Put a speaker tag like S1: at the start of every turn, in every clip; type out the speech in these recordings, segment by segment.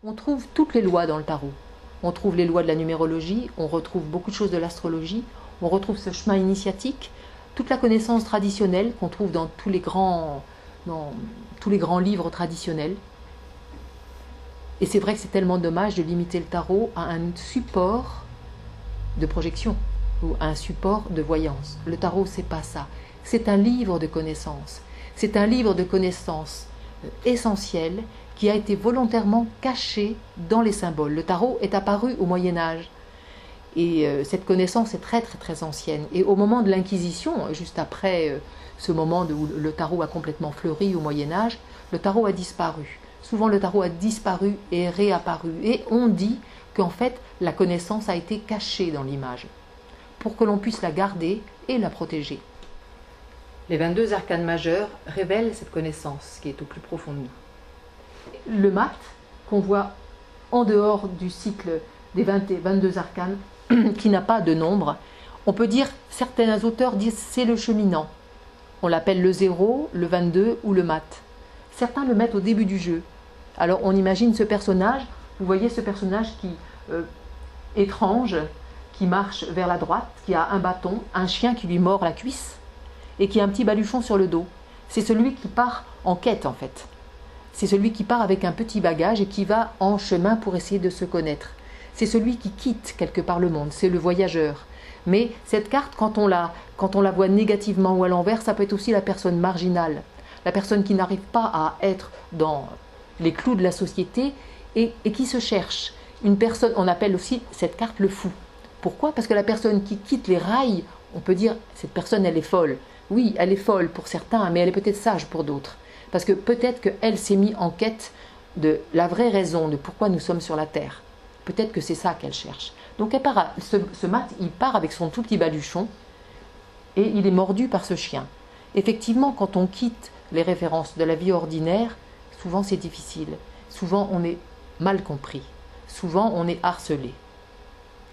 S1: On trouve toutes les lois dans le tarot. On trouve les lois de la numérologie, on retrouve beaucoup de choses de l'astrologie, on retrouve ce chemin initiatique, toute la connaissance traditionnelle qu'on trouve dans tous les grands livres traditionnels. Et c'est vrai que c'est tellement dommage de limiter le tarot à un support de projection ou à un support de voyance. Le tarot, c'est pas ça. C'est un livre de connaissances. C'est un livre de connaissances essentiel qui a été volontairement caché dans les symboles. Le tarot est apparu au Moyen-Âge. Et cette connaissance est très très très ancienne. Et au moment de l'Inquisition, juste après ce moment où le tarot a complètement fleuri au Moyen-Âge, le tarot a disparu. Souvent le tarot a disparu et réapparu. Et on dit qu'en fait la connaissance a été cachée dans l'image, pour que l'on puisse la garder et la protéger. Les 22 arcanes majeurs révèlent cette connaissance qui est au plus profond de nous. Le mat, qu'on voit en dehors du cycle des 22 arcanes, qui n'a pas de nombre, on peut dire, certains auteurs disent c'est le cheminant. On l'appelle le 0, le 22 ou le mat. Certains le mettent au début du jeu. Alors on imagine ce personnage, vous voyez ce personnage qui étrange, qui marche vers la droite, qui a un bâton, un chien qui lui mord la cuisse et qui a un petit baluchon sur le dos. C'est celui qui part en quête en fait. C'est celui qui part avec un petit bagage et qui va en chemin pour essayer de se connaître. C'est celui qui quitte quelque part le monde, c'est le voyageur. Mais cette carte, quand on la voit négativement ou à l'envers, ça peut être aussi la personne marginale, la personne qui n'arrive pas à être dans les clous de la société et qui se cherche. Une personne, on appelle aussi cette carte le fou. Pourquoi? Parce que la personne qui quitte les rails, on peut dire, cette personne elle est folle. Oui, elle est folle pour certains, mais elle est peut-être sage pour d'autres. Parce que peut-être qu'elle s'est mise en quête de la vraie raison de pourquoi nous sommes sur la Terre. Peut-être que c'est ça qu'elle cherche. Donc elle part ce mat, il part avec son tout petit baluchon et il est mordu par ce chien. Effectivement, quand on quitte les références de la vie ordinaire, souvent c'est difficile. Souvent on est mal compris. Souvent on est harcelé.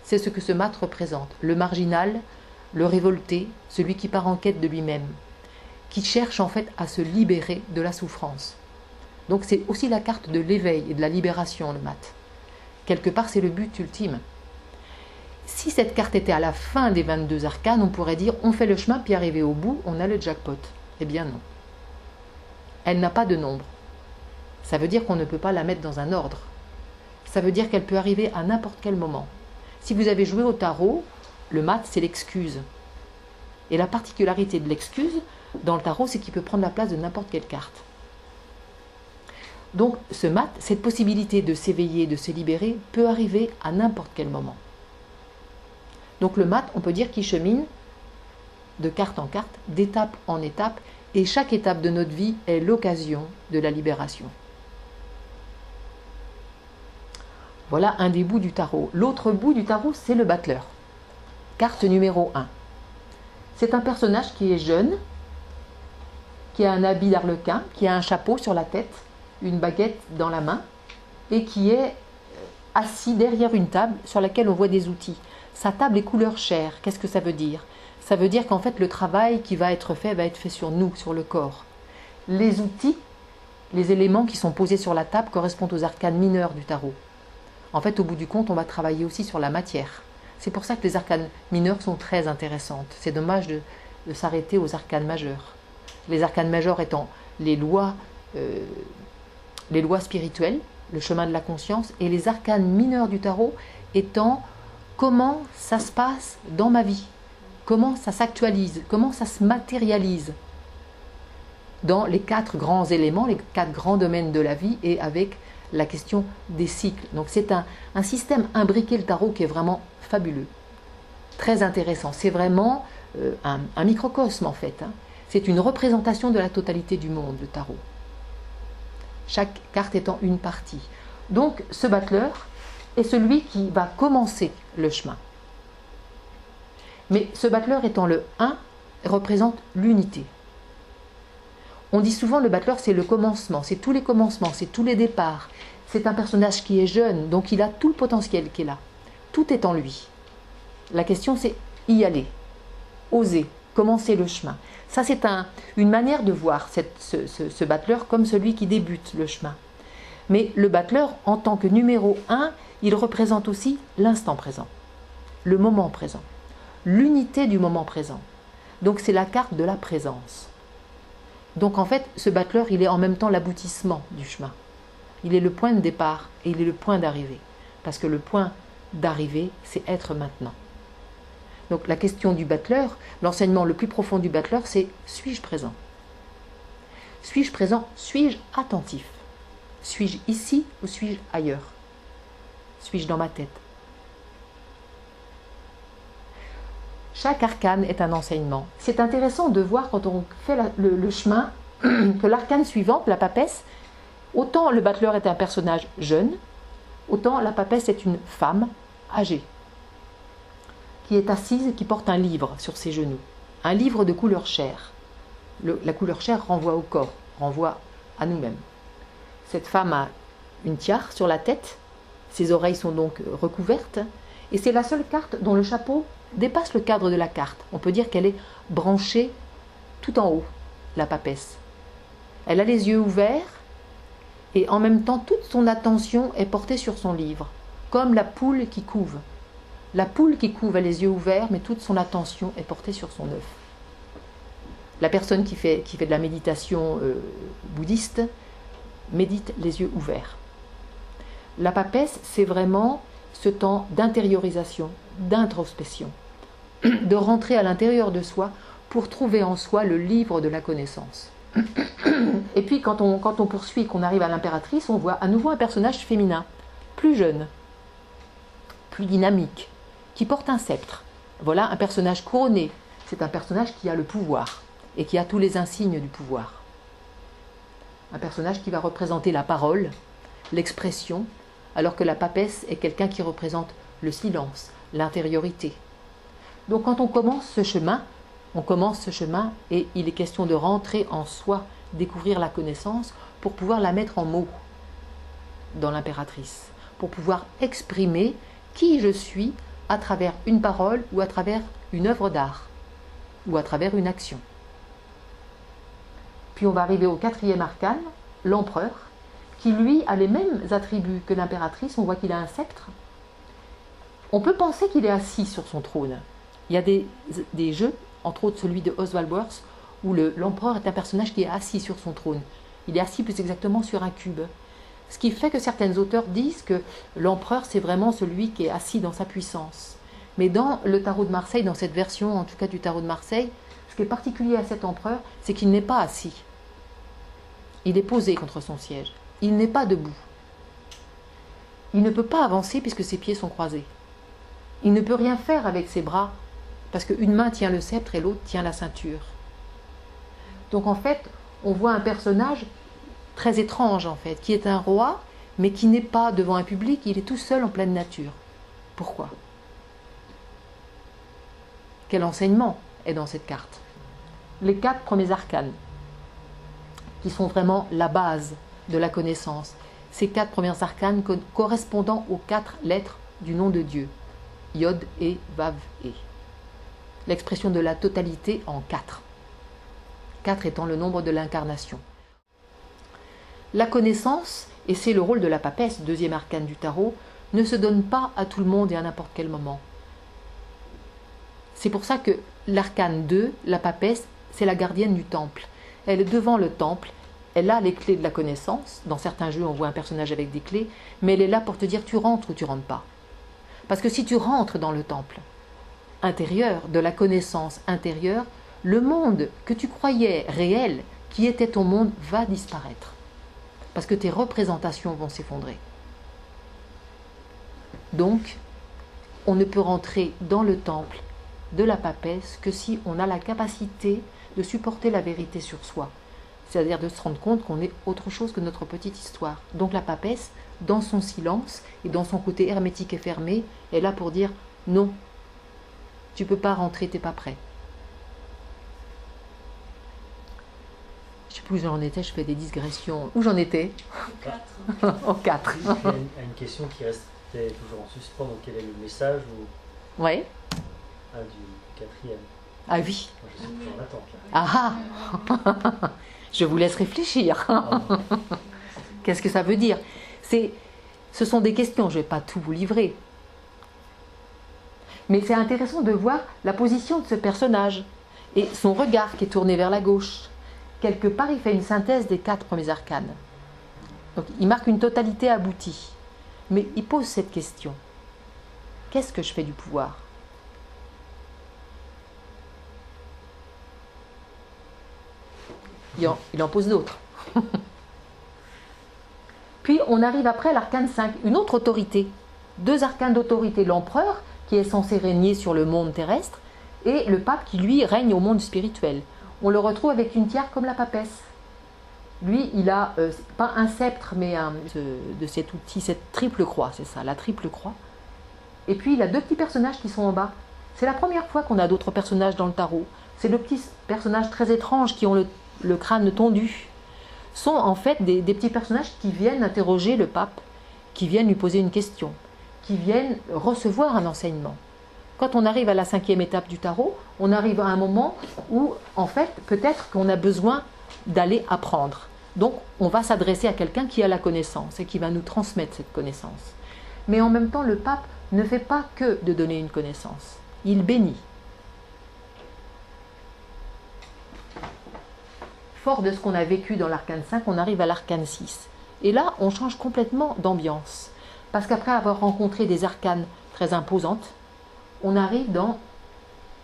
S1: C'est ce que ce mat représente. Le marginal, le révolté, celui qui part en quête de lui-même, qui cherche en fait à se libérer de la souffrance. Donc c'est aussi la carte de l'éveil et de la libération, le mat. Quelque part, c'est le but ultime. Si cette carte était à la fin des 22 arcanes, on pourrait dire on fait le chemin, puis arrivé au bout, on a le jackpot. Eh bien non. Elle n'a pas de nombre. Ça veut dire qu'on ne peut pas la mettre dans un ordre. Ça veut dire qu'elle peut arriver à n'importe quel moment. Si vous avez joué au tarot, le mat, c'est l'excuse. Et la particularité de l'excuse, dans le tarot, c'est qu'il peut prendre la place de n'importe quelle carte. Donc ce mat, cette possibilité de s'éveiller, de se libérer, peut arriver à n'importe quel moment. Donc le mat, on peut dire qu'il chemine de carte en carte, d'étape en étape, et chaque étape de notre vie est l'occasion de la libération. Voilà un des bouts du tarot. L'autre bout du tarot, c'est le battleur. Carte numéro 1. C'est un personnage qui est jeune, qui a un habit d'arlequin, qui a un chapeau sur la tête, une baguette dans la main et qui est assis derrière une table sur laquelle on voit des outils. Sa table est couleur chair. Qu'est-ce que ça veut dire? Ça veut dire qu'en fait le travail qui va être fait sur nous, sur le corps. Les outils, les éléments qui sont posés sur la table correspondent aux arcanes mineurs du tarot. En fait, au bout du compte, on va travailler aussi sur la matière. C'est pour ça que les arcanes mineures sont très intéressantes. C'est dommage de s'arrêter aux arcanes majeures. Les arcanes majeures étant les lois spirituelles, le chemin de la conscience, et les arcanes mineurs du tarot étant comment ça se passe dans ma vie, comment ça s'actualise, comment ça se matérialise dans les 4 grands éléments, les 4 grands domaines de la vie et avec la question des cycles. Donc c'est un système imbriqué, le tarot, qui est vraiment fabuleux, très intéressant. C'est vraiment un microcosme en fait. C'est une représentation de la totalité du monde, le tarot. Chaque carte étant une partie. Donc ce battleur est celui qui va commencer le chemin. Mais ce battleur étant le 1, représente l'unité. On dit souvent le battleur c'est le commencement, c'est tous les commencements, c'est tous les départs. C'est un personnage qui est jeune, donc il a tout le potentiel qui est là. Tout est en lui. La question c'est y aller, oser, commencer le chemin. Ça c'est une manière de voir ce battleur comme celui qui débute le chemin. Mais le battleur, en tant que numéro 1, il représente aussi l'instant présent, le moment présent, l'unité du moment présent. Donc c'est la carte de la présence. Donc en fait, ce battleur, il est en même temps l'aboutissement du chemin. Il est le point de départ et il est le point d'arrivée. Parce que le point d'arrivée, c'est être maintenant. Donc la question du battleur, l'enseignement le plus profond du battleur, c'est suis-je présent? Suis-je présent? Suis-je attentif? Suis-je ici ou suis-je ailleurs? Suis-je dans ma tête? Chaque arcane est un enseignement. C'est intéressant de voir quand on fait le chemin que l'arcane suivante, la papesse, autant le battleur est un personnage jeune, autant la papesse est une femme âgée, qui est assise et qui porte un livre sur ses genoux. Un livre de couleur chair. La couleur chair renvoie au corps, renvoie à nous-mêmes. Cette femme a une tiare sur la tête, ses oreilles sont donc recouvertes, et c'est la seule carte dont le chapeau dépasse le cadre de la carte. On peut dire qu'elle est branchée tout en haut, la papesse. Elle a les yeux ouverts, et en même temps toute son attention est portée sur son livre, comme la poule qui couve. La poule qui couve a les yeux ouverts, mais toute son attention est portée sur son œuf. La personne qui fait de la méditation bouddhiste médite les yeux ouverts. La papesse, c'est vraiment ce temps d'intériorisation, d'introspection, de rentrer à l'intérieur de soi pour trouver en soi le livre de la connaissance. Et puis quand on poursuit, qu'on arrive à l'impératrice, on voit à nouveau un personnage féminin, plus jeune, plus dynamique, qui porte un sceptre. Voilà un personnage couronné. C'est un personnage qui a le pouvoir et qui a tous les insignes du pouvoir. Un personnage qui va représenter la parole, l'expression, alors que la papesse est quelqu'un qui représente le silence, l'intériorité. Donc quand on commence ce chemin et il est question de rentrer en soi, découvrir la connaissance pour pouvoir la mettre en mots dans l'impératrice, pour pouvoir exprimer qui je suis à travers une parole ou à travers une œuvre d'art ou à travers une action. Puis on va arriver au 4e arcane, l'empereur, qui lui a les mêmes attributs que l'impératrice. On voit qu'il a un sceptre. On peut penser qu'il est assis sur son trône. Il y a des jeux, entre autres celui de Oswald Wirth, où l'empereur est un personnage qui est assis sur son trône. Il est assis plus exactement sur un cube. Ce qui fait que certains auteurs disent que l'empereur, c'est vraiment celui qui est assis dans sa puissance. Mais dans le tarot de Marseille, dans cette version en tout cas du tarot de Marseille, ce qui est particulier à cet empereur, c'est qu'il n'est pas assis. Il est posé contre son siège. Il n'est pas debout. Il ne peut pas avancer puisque ses pieds sont croisés. Il ne peut rien faire avec ses bras parce qu'une main tient le sceptre et l'autre tient la ceinture. Donc en fait, on voit un personnage très étrange en fait, qui est un roi, mais qui n'est pas devant un public, il est tout seul en pleine nature. Pourquoi? Quel enseignement est dans cette carte? Les 4 premiers arcanes, qui sont vraiment la base de la connaissance. Ces 4 premiers arcanes correspondant aux 4 lettres du nom de Dieu. Yod, E, Vav, E. L'expression de la totalité en 4. 4 étant le nombre de l'incarnation. La connaissance, et c'est le rôle de la papesse, 2e arcane du tarot, ne se donne pas à tout le monde et à n'importe quel moment. C'est pour ça que l'arcane 2, la papesse, c'est la gardienne du temple. Elle est devant le temple, elle a les clés de la connaissance. Dans certains jeux, on voit un personnage avec des clés, mais elle est là pour te dire tu rentres ou tu rentres pas. Parce que si tu rentres dans le temple intérieur, de la connaissance intérieure, le monde que tu croyais réel, qui était ton monde, va disparaître. Parce que tes représentations vont s'effondrer. Donc, on ne peut rentrer dans le temple de la papesse que si on a la capacité de supporter la vérité sur soi. C'est-à-dire de se rendre compte qu'on est autre chose que notre petite histoire. Donc la papesse, dans son silence et dans son côté hermétique et fermé, est là pour dire non, tu ne peux pas rentrer, tu n'es pas prêt. Je ne sais plus où j'en étais, je fais des digressions. Où j'en étais? Au 4.
S2: Il y a une question qui restait toujours en suspens, donc quel est le message ou...
S1: Ouais.
S2: Du 4e.
S1: Ah oui.
S2: Je sais plus, j'en attends.
S1: Ah ah. Je vous laisse réfléchir. Qu'est-ce que ça veut dire? Ce sont des questions, je ne vais pas tout vous livrer. Mais c'est intéressant de voir la position de ce personnage et son regard qui est tourné vers la gauche. Quelque part, il fait une synthèse des 4 premiers arcanes. Donc, il marque une totalité aboutie. Mais il pose cette question. Qu'est-ce que je fais du pouvoir? Il en pose d'autres. Puis, on arrive après à l'arcane 5, une autre autorité. 2 arcanes d'autorité. L'empereur, qui est censé régner sur le monde terrestre, et le pape qui, lui, règne au monde spirituel. On le retrouve avec une tiare comme la papesse. Lui, il a, pas un sceptre, mais de cet outil, cette triple croix, c'est ça, la triple croix. Et puis, il a 2 petits personnages qui sont en bas. C'est la première fois qu'on a d'autres personnages dans le tarot. C'est 2 petits personnages très étranges qui ont le crâne tondu. Sont en fait des petits personnages qui viennent interroger le pape, qui viennent lui poser une question, qui viennent recevoir un enseignement. Quand on arrive à la 5e étape du tarot, on arrive à un moment où, en fait, peut-être qu'on a besoin d'aller apprendre. Donc, on va s'adresser à quelqu'un qui a la connaissance et qui va nous transmettre cette connaissance. Mais en même temps, le pape ne fait pas que de donner une connaissance. Il bénit. Fort de ce qu'on a vécu dans l'arcane 5, on arrive à l'arcane 6. Et là, on change complètement d'ambiance. Parce qu'après avoir rencontré des arcanes très imposantes, on arrive dans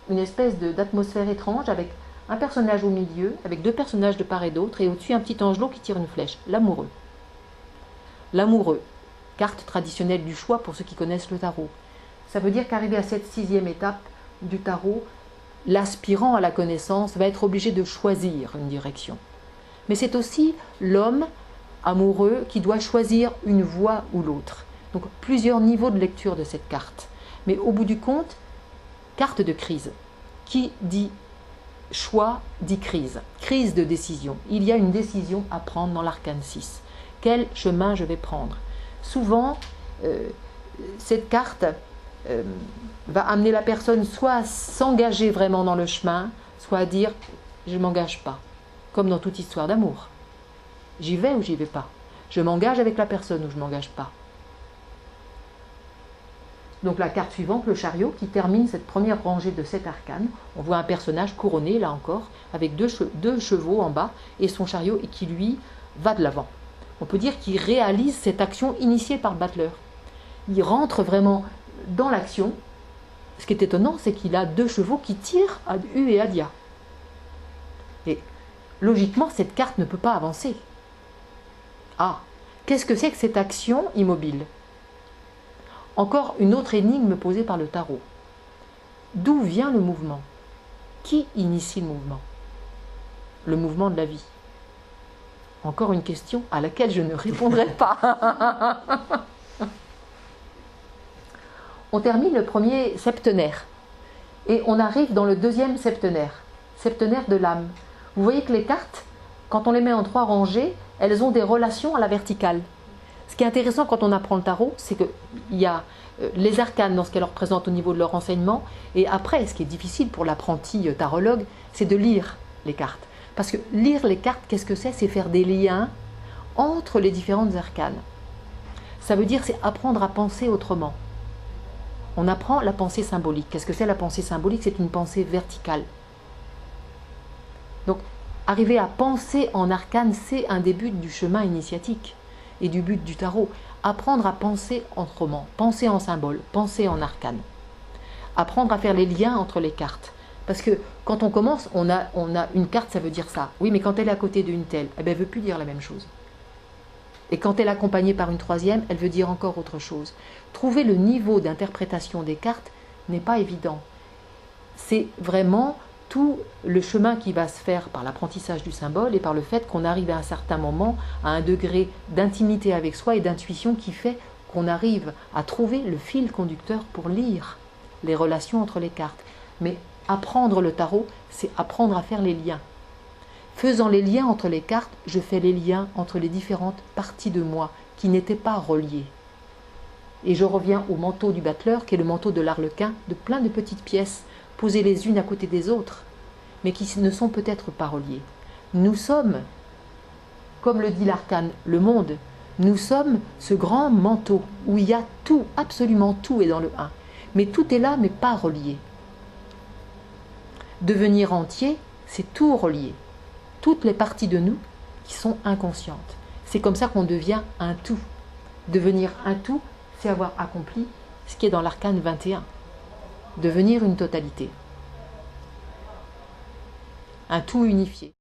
S1: une espèce d'atmosphère étrange avec un personnage au milieu, avec 2 personnages de part et d'autre, et au-dessus un petit angelot qui tire une flèche, l'amoureux. L'amoureux, carte traditionnelle du choix pour ceux qui connaissent le tarot. Ça veut dire qu'arrivé à cette 6e étape du tarot, l'aspirant à la connaissance va être obligé de choisir une direction. Mais c'est aussi l'homme amoureux qui doit choisir une voie ou l'autre. Donc plusieurs niveaux de lecture de cette carte. Mais au bout du compte, carte de crise. Qui dit choix dit crise. Crise de décision. Il y a une décision à prendre dans l'arcane 6. Quel chemin je vais prendre? Souvent, cette carte va amener la personne soit à s'engager vraiment dans le chemin, soit à dire « je ne m'engage pas », comme dans toute histoire d'amour. J'y vais ou j'y vais pas? Je m'engage avec la personne ou je ne m'engage pas? Donc la carte suivante, le chariot, qui termine cette première rangée de 7 arcanes. On voit un personnage couronné, là encore, avec deux chevaux en bas, et son chariot, et qui lui va de l'avant. On peut dire qu'il réalise cette action initiée par le battleur. Il rentre vraiment dans l'action. Ce qui est étonnant, c'est qu'il a 2 chevaux qui tirent à U et à Dia. Et logiquement, cette carte ne peut pas avancer. Ah, qu'est-ce que c'est que cette action immobile? Encore une autre énigme posée par le tarot. D'où vient le mouvement? Qui initie le mouvement? Le mouvement de la vie. Encore une question à laquelle je ne répondrai pas. On termine le premier septenaire et on arrive dans le 2e septenaire, septenaire de l'âme. Vous voyez que les cartes, quand on les met en 3 rangées, elles ont des relations à la verticale. Ce qui est intéressant quand on apprend le tarot, c'est qu'il y a les arcanes dans ce qu'elles représentent au niveau de leur enseignement, et après, ce qui est difficile pour l'apprenti tarologue, c'est de lire les cartes. Parce que lire les cartes, qu'est-ce que c'est? C'est faire des liens entre les différentes arcanes. Ça veut dire c'est apprendre à penser autrement. On apprend la pensée symbolique. Qu'est-ce que c'est la pensée symbolique? C'est une pensée verticale. Donc, arriver à penser en arcane, c'est un des buts du chemin initiatique et du but du tarot. Apprendre à penser autrement, penser en symbole, penser en arcane. Apprendre à faire les liens entre les cartes. Parce que quand on commence, on a une carte, ça veut dire ça. Oui, mais quand elle est à côté d'une telle, eh bien, elle ne veut plus dire la même chose. Et quand elle est accompagnée par une 3e, elle veut dire encore autre chose. Trouver le niveau d'interprétation des cartes n'est pas évident. C'est vraiment tout le chemin qui va se faire par l'apprentissage du symbole et par le fait qu'on arrive à un certain moment à un degré d'intimité avec soi et d'intuition qui fait qu'on arrive à trouver le fil conducteur pour lire les relations entre les cartes. Mais apprendre le tarot, c'est apprendre à faire les liens. Faisant les liens entre les cartes, je fais les liens entre les différentes parties de moi qui n'étaient pas reliées. Et je reviens au manteau du battleur, qui est le manteau de l'arlequin, de plein de petites pièces, posées les unes à côté des autres, mais qui ne sont peut-être pas reliées. Nous sommes, comme le dit l'arcane, le monde. Nous sommes ce grand manteau où il y a tout, absolument tout est dans le un. Mais tout est là, mais pas relié. Devenir entier, c'est tout relier. Toutes les parties de nous qui sont inconscientes. C'est comme ça qu'on devient un tout. Devenir un tout, c'est avoir accompli ce qui est dans l'arcane 21. Devenir une totalité. Un tout unifié.